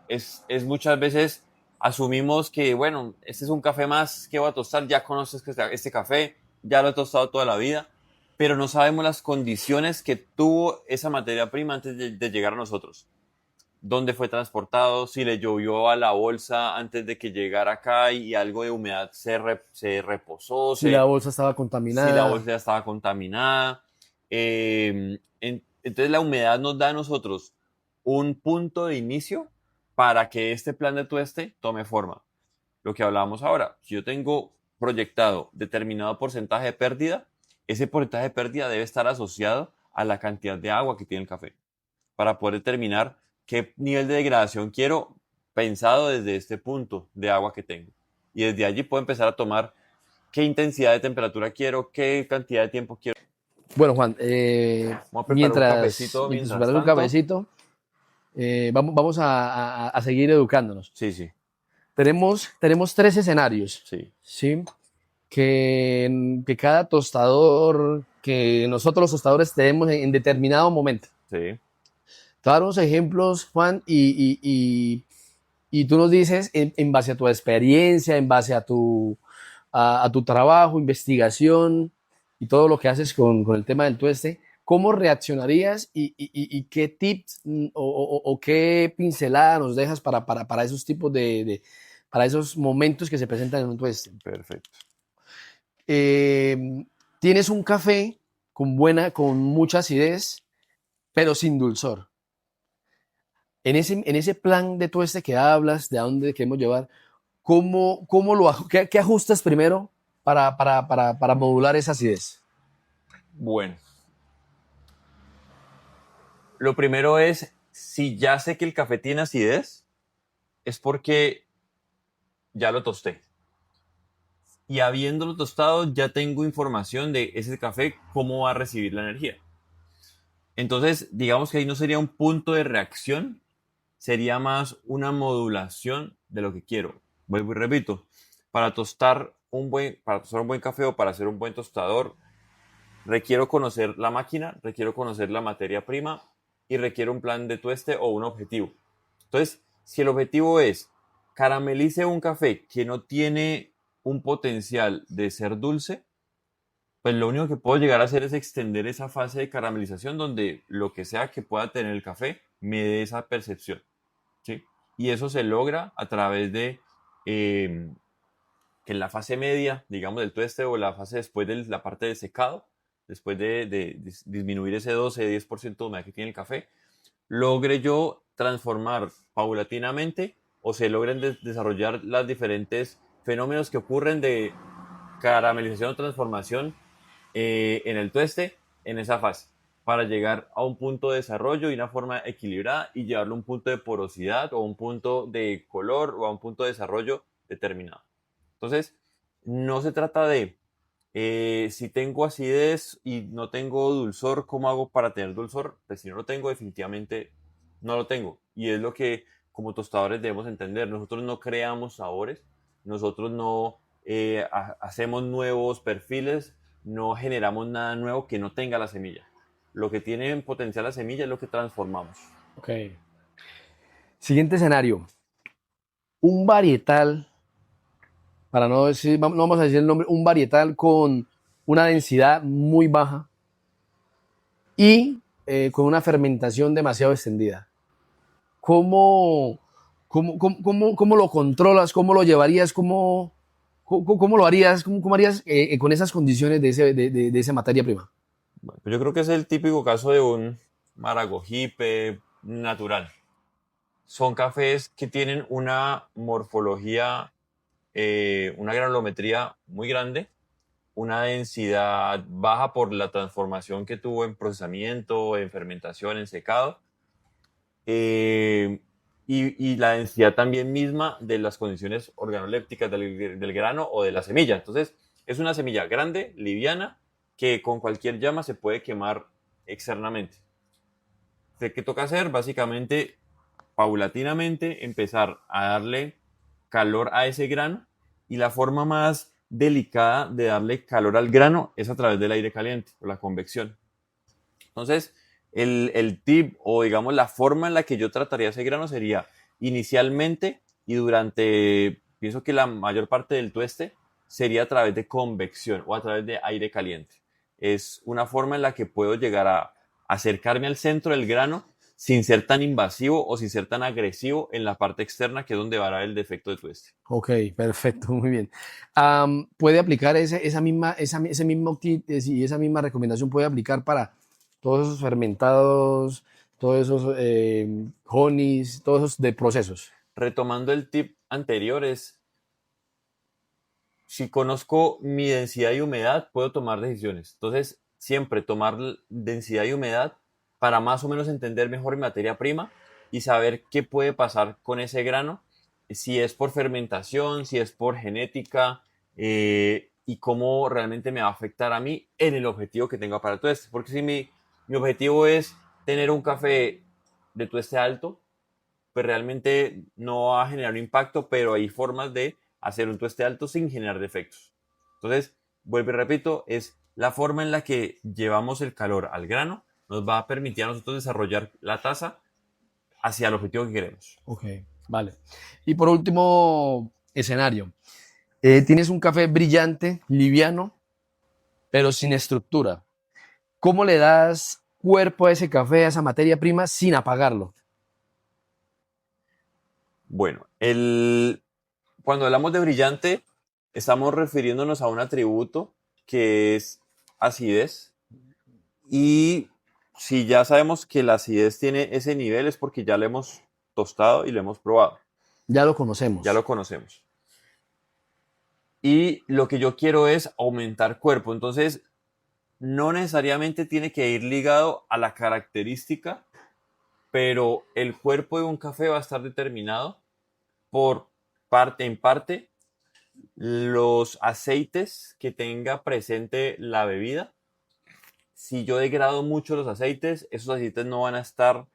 Es muchas veces asumimos que, bueno, este es un café más que voy a tostar, ya conoces que este café, ya lo he tostado toda la vida, pero no sabemos las condiciones que tuvo esa materia prima antes de llegar a nosotros. Dónde fue transportado, si le llovió a la bolsa antes de que llegara acá y algo de humedad se reposó, Si la bolsa estaba contaminada. si la bolsa ya estaba contaminada. Entonces la humedad nos da a nosotros un punto de inicio para que este plan de tueste tome forma. Lo que hablábamos ahora, si yo tengo proyectado determinado porcentaje de pérdida, ese porcentaje de pérdida debe estar asociado a la cantidad de agua que tiene el café para poder determinar qué nivel de degradación quiero pensado desde este punto de agua que tengo. Y desde allí puedo empezar a tomar qué intensidad de temperatura quiero, qué cantidad de tiempo quiero. Bueno, Juan, Vamos a preparar un mientras cafecito mientras preparas un tanto. cafecito, vamos a seguir educándonos. Sí, sí, Tenemos 3 escenarios, sí. ¿sí? Que cada tostador, que nosotros los tostadores tenemos en determinado momento. Sí, Te voy a dar unos ejemplos, Juan, y tú nos dices en base a tu experiencia, en base a tu trabajo, investigación y todo lo que haces con el tema del tueste, ¿cómo reaccionarías y qué tips o qué pincelada nos dejas para esos tipos para esos momentos que se presentan en un tueste? perfecto. Tienes un café con mucha acidez, pero sin dulzor. en ese plan de tueste que hablas, de a dónde queremos llevar, ¿qué ajustas primero para modular esa acidez? Bueno, lo primero es, si ya sé que el café tiene acidez, es porque ya lo tosté. Y habiéndolo tostado, ya tengo información de ese café, cómo va a recibir la energía. Entonces, digamos que ahí no sería un punto de reacción, sería más una modulación de lo que quiero. Vuelvo y repito, para tostar un buen café o para hacer un buen tostador, requiero conocer la máquina, requiero conocer la materia prima y requiero un plan de tueste o un objetivo. Entonces, si el objetivo es caramelice un café que no tiene un potencial de ser dulce, pues lo único que puedo llegar a hacer es extender esa fase de caramelización donde lo que sea que pueda tener el café me dé esa percepción, ¿sí? Y eso se logra a través de que en la fase media, digamos, del tueste o la fase después de la parte de secado, después de disminuir ese 12-10% de humedad que tiene el café, logre yo transformar paulatinamente o se logren desarrollar los diferentes fenómenos que ocurren de caramelización o transformación en el tueste en esa fase para llegar a un punto de desarrollo y una forma equilibrada y llevarlo a un punto de porosidad o a un punto de color o a un punto de desarrollo determinado. Entonces, no se trata de si tengo acidez y no tengo dulzor, ¿cómo hago para tener dulzor? Pues si no lo tengo, definitivamente no lo tengo. Y es lo que como tostadores debemos entender. Nosotros no creamos sabores, nosotros no hacemos nuevos perfiles, no generamos nada nuevo que no tenga la semilla. Lo que tiene en potencial la semilla es lo que transformamos. Ok. Siguiente escenario. Un varietal, para no decir, no vamos a decir el nombre, un varietal con una densidad muy baja y con una fermentación demasiado extendida. ¿Cómo, cómo lo controlas? ¿Cómo lo llevarías? ¿Cómo lo harías? ¿Cómo harías con esas condiciones de esa materia prima? Bueno, pues yo creo que es el típico caso de un maragogipe natural. Son cafés que tienen una morfología, una granulometría muy grande, una densidad baja por la transformación que tuvo en procesamiento, en fermentación, en secado, eh, y la densidad también misma de las condiciones organolépticas del grano o de la semilla. Entonces, es una semilla grande, liviana, que con cualquier llama se puede quemar externamente. ¿Qué toca hacer? Básicamente, paulatinamente, empezar a darle calor a ese grano y la forma más delicada de darle calor al grano es a través del aire caliente o la convección. Entonces, el tip o digamos la forma en la que yo trataría ese grano sería inicialmente y durante, pienso que la mayor parte del tueste sería a través de convección o a través de aire caliente. Es una forma en la que puedo llegar a acercarme al centro del grano sin ser tan invasivo o sin ser tan agresivo en la parte externa que es donde va a dar el defecto de tueste. Ok, perfecto, muy bien. ¿Puede aplicar ese mismo kit y esa misma recomendación puede aplicar para todos esos fermentados, todos esos honeys, todos esos de procesos? Retomando el tip anterior es, si conozco mi densidad y humedad, puedo tomar decisiones. Entonces, siempre tomar densidad y humedad para más o menos entender mejor mi materia prima y saber qué puede pasar con ese grano, si es por fermentación, si es por genética, y cómo realmente me va a afectar a mí en el objetivo que tenga para el tueste. Porque si mi objetivo es tener un café de tueste alto, pues realmente no va a generar un impacto, pero hay formas de hacer un tueste alto sin generar defectos. Entonces, vuelvo y repito, es la forma en la que llevamos el calor al grano, nos va a permitir a nosotros desarrollar la taza hacia el objetivo que queremos. Ok, vale. Y por último, escenario. Tienes un café brillante, liviano, pero sin estructura. ¿Cómo le das cuerpo a ese café, a esa materia prima, sin apagarlo? Bueno, cuando hablamos de brillante, estamos refiriéndonos a un atributo que es acidez. Y si ya sabemos que la acidez tiene ese nivel es porque ya le hemos tostado y lo hemos probado, Ya lo conocemos. ya lo conocemos. Y lo que yo quiero es aumentar cuerpo, entonces no necesariamente tiene que ir ligado a la característica, pero el cuerpo de un café va a estar determinado por en parte, los aceites que tenga presente la bebida. Si yo degrado mucho los aceites, esos aceites no van a estar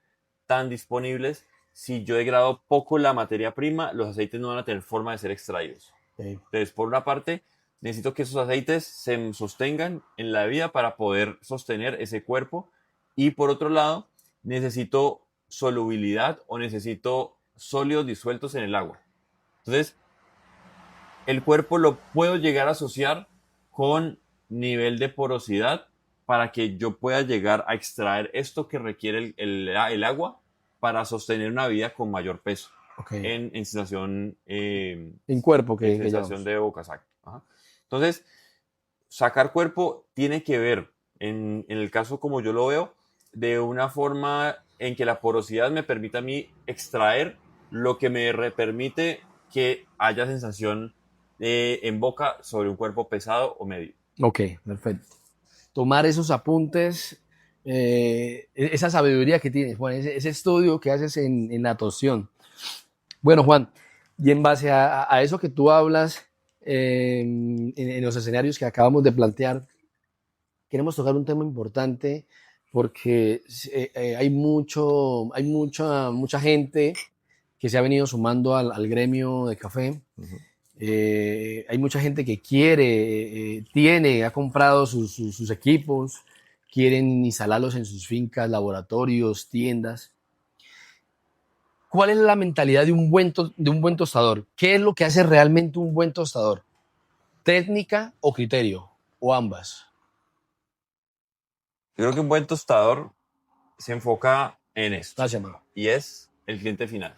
tan disponibles. Si yo degrado poco la materia prima, los aceites no van a tener forma de ser extraídos. Okay. Entonces, por una parte, necesito que esos aceites se sostengan en la bebida para poder sostener ese cuerpo. Y por otro lado, necesito solubilidad o necesito sólidos disueltos en el agua. Entonces, el cuerpo lo puedo llegar a asociar con nivel de porosidad para que yo pueda llegar a extraer esto que requiere el agua para sostener una vida con mayor peso. Okay. En sensación, en cuerpo en sensación de boca, exacto. Ajá. Entonces, sacar cuerpo tiene que ver, en el caso como yo lo veo, de una forma en que la porosidad me permita a mí extraer lo que me permite que haya sensación en boca sobre un cuerpo pesado o medio. Ok, perfecto. Tomar esos apuntes, esa sabiduría que tienes, Juan, ese estudio que haces en la tostión. Bueno, Juan, y en base a eso que tú hablas en los escenarios que acabamos de plantear, queremos tocar un tema importante porque hay mucha gente que se ha venido sumando al gremio de café. Uh-huh. Hay mucha gente que quiere, ha comprado sus equipos, quieren instalarlos en sus fincas, laboratorios, tiendas. ¿Cuál es la mentalidad de un buen tostador? ¿Qué es lo que hace realmente un buen tostador? ¿Técnica o criterio? ¿O ambas? Yo creo que un buen tostador se enfoca en esto, Gracias, mano. y es el cliente final.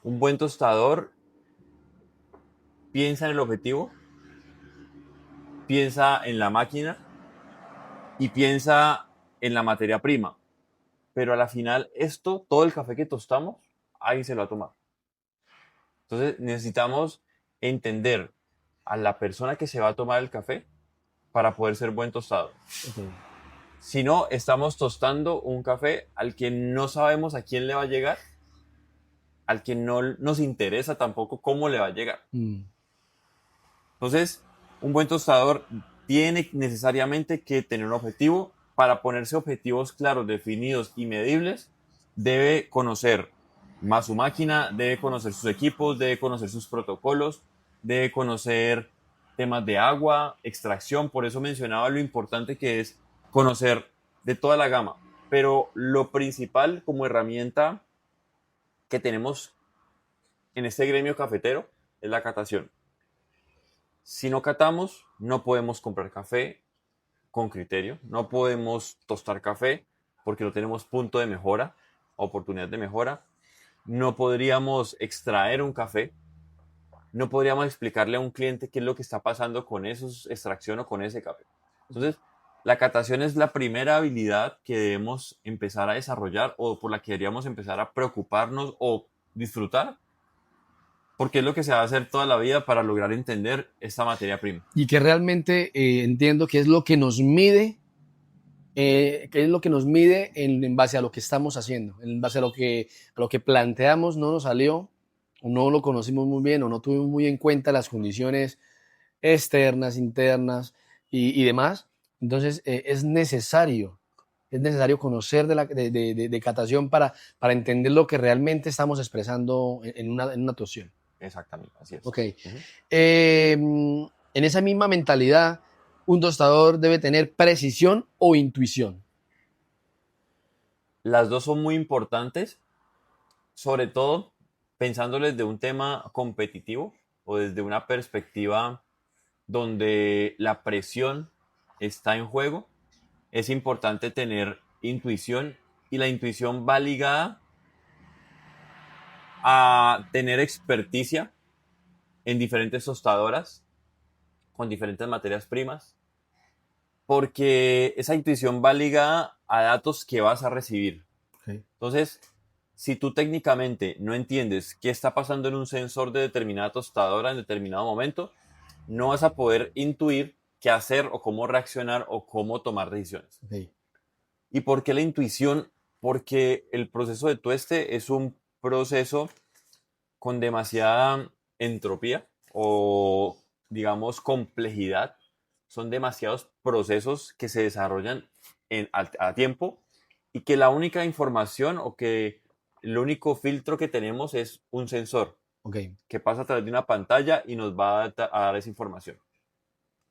Un buen tostador piensa en el objetivo, piensa en la máquina y piensa en la materia prima. Pero a la final, todo el café que tostamos, ahí se lo va a tomar. Entonces necesitamos entender a la persona que se va a tomar el café para poder ser buen tostador. Okay. Si no, estamos tostando un café al que no sabemos a quién le va a llegar, al que no nos interesa tampoco cómo le va a llegar. Entonces, un buen tostador tiene necesariamente que tener un objetivo. Para ponerse objetivos claros, definidos y medibles, debe conocer más su máquina, debe conocer sus equipos, debe conocer sus protocolos, debe conocer temas de agua, extracción. Por eso mencionaba lo importante que es conocer de toda la gama. Pero lo principal como herramienta que tenemos en este gremio cafetero es la catación. Si no catamos, no podemos comprar café con criterio, no podemos tostar café porque no tenemos punto de mejora, oportunidad de mejora, no podríamos extraer un café, no podríamos explicarle a un cliente qué es lo que está pasando con esa extracción o con ese café. Entonces, la catación es la primera habilidad que debemos empezar a desarrollar o por la que deberíamos empezar a preocuparnos o disfrutar, porque es lo que se va a hacer toda la vida para lograr entender esta materia prima. Y que realmente entiendo que es lo que nos mide, en base a lo que estamos haciendo, en base a lo que planteamos, no nos salió, o no lo conocimos muy bien, o no tuvimos muy en cuenta las condiciones externas, internas y demás. Entonces es necesario conocer de catación para entender lo que realmente estamos expresando en una tostión. Exactamente, así es. Ok. En esa misma mentalidad, un tostador debe tener precisión o intuición. Las dos son muy importantes, sobre todo pensándoles de un tema competitivo o desde una perspectiva donde la presión está en juego. Es importante tener intuición y la intuición va ligada a tener experticia en diferentes tostadoras con diferentes materias primas, porque esa intuición va ligada a datos que vas a recibir. Okay. Entonces, si tú técnicamente no entiendes qué está pasando en un sensor de determinada tostadora en determinado momento, no vas a poder intuir qué hacer o cómo reaccionar o cómo tomar decisiones. Ok, ¿Y por qué la intuición? Porque el proceso de tueste es un proceso con demasiada entropía o, digamos, complejidad. Son demasiados procesos que se desarrollan a tiempo y que la única información o que el único filtro que tenemos es un sensor ok, que pasa a través de una pantalla y nos va a dar esa información.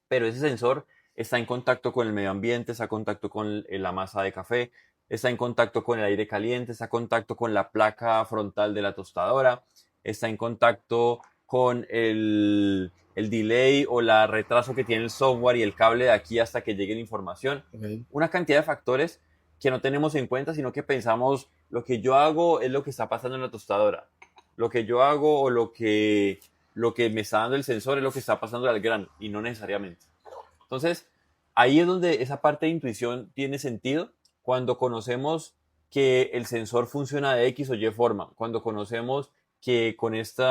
Pero ese sensor está en contacto con el medio ambiente, está en contacto con la masa de café, está en contacto con el aire caliente, está en contacto con la placa frontal de la tostadora, está en contacto con el delay o la retraso que tiene el software y el cable de aquí hasta que llegue la información. ok. Una cantidad de factores que no tenemos en cuenta, sino que pensamos lo que yo hago es lo que está pasando en la tostadora. Lo que yo hago o lo que me está dando el sensor es lo que está pasando al grano y no necesariamente. Entonces, ahí es donde esa parte de intuición tiene sentido cuando conocemos que el sensor funciona de X o Y forma, cuando conocemos que con este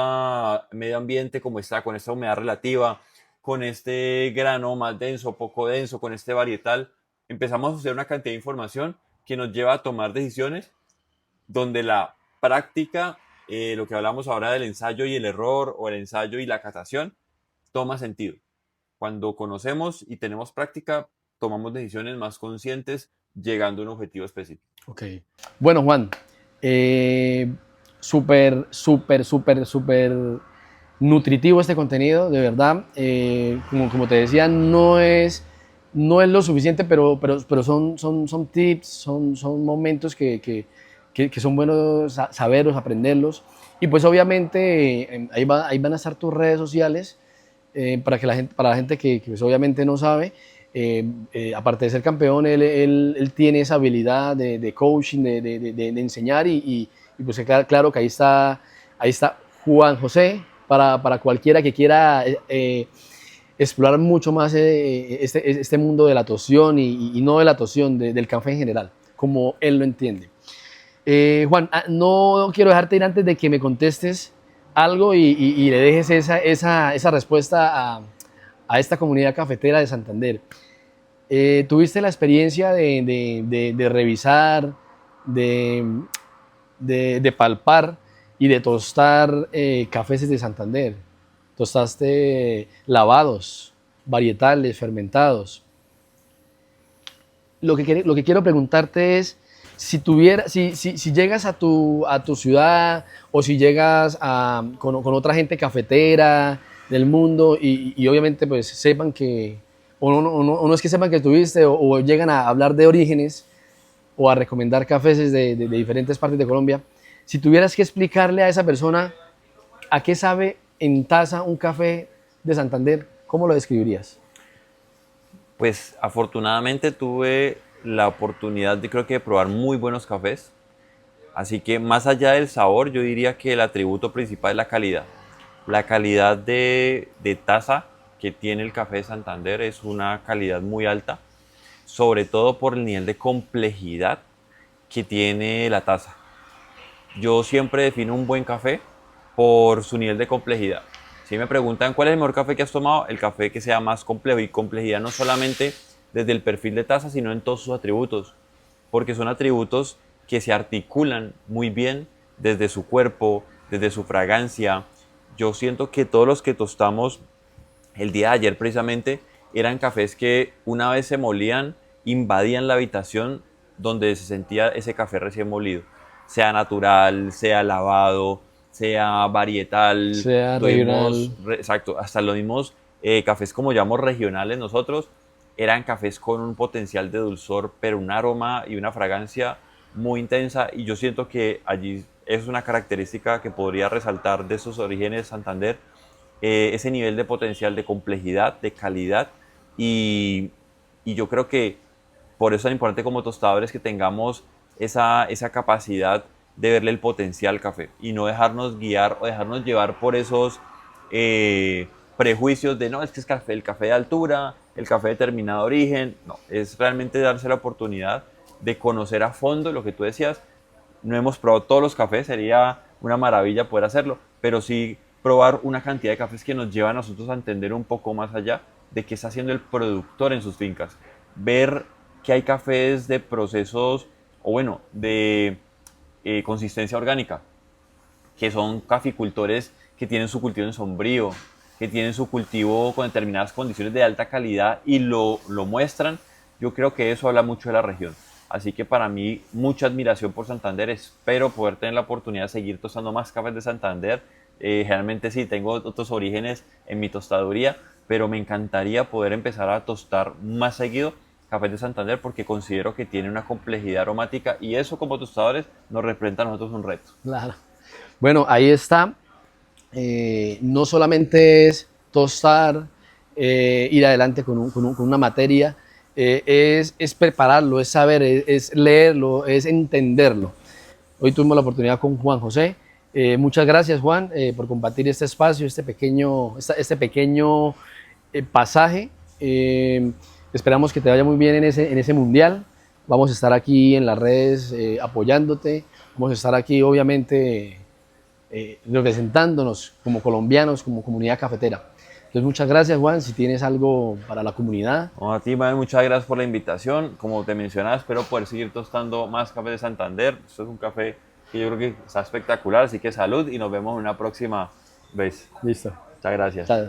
medio ambiente como está, con esta humedad relativa, con este grano más denso, poco denso, con este varietal, empezamos a hacer una cantidad de información que nos lleva a tomar decisiones donde la práctica, lo que hablamos ahora del ensayo y el error o el ensayo y la catación, toma sentido. Cuando conocemos y tenemos práctica, tomamos decisiones más conscientes llegando a un objetivo específico. Ok. Bueno, Juan, súper, súper, súper, súper nutritivo este contenido, de verdad. Como te decía, no es lo suficiente, pero son tips, son momentos que son buenos saberlos, aprenderlos. Y pues obviamente ahí van a estar tus redes sociales para la gente que pues, obviamente no sabe. Aparte de ser campeón, él tiene esa habilidad de coaching, de enseñar y pues claro que ahí está Juan José para cualquiera que quiera explorar mucho más este mundo de la tostión y no de la tostión, del café en general, como él lo entiende. Juan, no quiero dejarte ir antes de que me contestes algo y le dejes esa respuesta a esta comunidad cafetera de Santander. ¿Tuviste la experiencia de revisar, de, de palpar y de tostar cafés de Santander? Tostaste lavados, varietales, fermentados. Lo que quiero preguntarte es, si llegas a tu ciudad o si llegas con otra gente cafetera del mundo y obviamente pues sepan que, o no es que sepan que tuviste o llegan a hablar de orígenes o a recomendar cafés de diferentes partes de Colombia, si tuvieras que explicarle a esa persona a qué sabe en taza un café de Santander, ¿cómo lo describirías? Pues afortunadamente tuve la oportunidad de creo que de probar muy buenos cafés. Así que más allá del sabor, yo diría que el atributo principal es la calidad. La calidad de taza que tiene el café de Santander es una calidad muy alta, sobre todo por el nivel de complejidad que tiene la taza. Yo siempre defino un buen café por su nivel de complejidad. Si me preguntan cuál es el mejor café que has tomado, el café que sea más complejo, y complejidad no solamente desde el perfil de taza, sino en todos sus atributos, porque son atributos que se articulan muy bien desde su cuerpo, desde su fragancia. Yo siento que todos los que tostamos el día de ayer precisamente eran cafés que una vez se molían, invadían la habitación donde se sentía ese café recién molido, sea natural, sea lavado, sea varietal. Sea regional. Exacto, hasta los mismos cafés como llamamos regionales nosotros, eran cafés con un potencial de dulzor, pero un aroma y una fragancia muy intensa, y yo siento que allí es una característica que podría resaltar de sus orígenes Santander, ese nivel de potencial de complejidad, de calidad, y, y yo creo que por eso es importante como tostadores que tengamos esa capacidad de verle el potencial al café y no dejarnos guiar o dejarnos llevar por esos prejuicios de no, es que es café, el café de altura, el café de determinado origen. No, es realmente darse la oportunidad de conocer a fondo lo que tú decías, No hemos probado todos los cafés, sería una maravilla poder hacerlo, pero sí probar una cantidad de cafés que nos lleva a nosotros a entender un poco más allá de qué está haciendo el productor en sus fincas. Ver que hay cafés de procesos, o bueno, de consistencia orgánica, que son caficultores que tienen su cultivo en sombrío, que tienen su cultivo con determinadas condiciones de alta calidad y lo muestran. Yo creo que eso habla mucho de la región. Así que para mí, mucha admiración por Santander. Espero poder tener la oportunidad de seguir tostando más cafés de Santander. Generalmente sí, tengo otros orígenes en mi tostaduría, pero me encantaría poder empezar a tostar más seguido cafés de Santander porque considero que tiene una complejidad aromática y eso como tostadores nos representa a nosotros un reto. Claro. Bueno, ahí está. No solamente es tostar, ir adelante con una materia, es prepararlo, es saber, es leerlo, es entenderlo. Hoy tuvimos la oportunidad con Juan José. Muchas gracias, Juan, por compartir este espacio, este pequeño pasaje. Esperamos que te vaya muy bien en ese mundial. Vamos a estar aquí en las redes apoyándote. Vamos a estar aquí, obviamente, representándonos como colombianos, como comunidad cafetera. Entonces, muchas gracias, Juan. Si tienes algo para la comunidad. No, a ti, Manuel, muchas gracias por la invitación. Como te mencionaba, espero poder seguir tostando más café de Santander. Esto es un café que yo creo que está espectacular, así que salud y nos vemos en una próxima vez. Listo. Muchas gracias. Chao.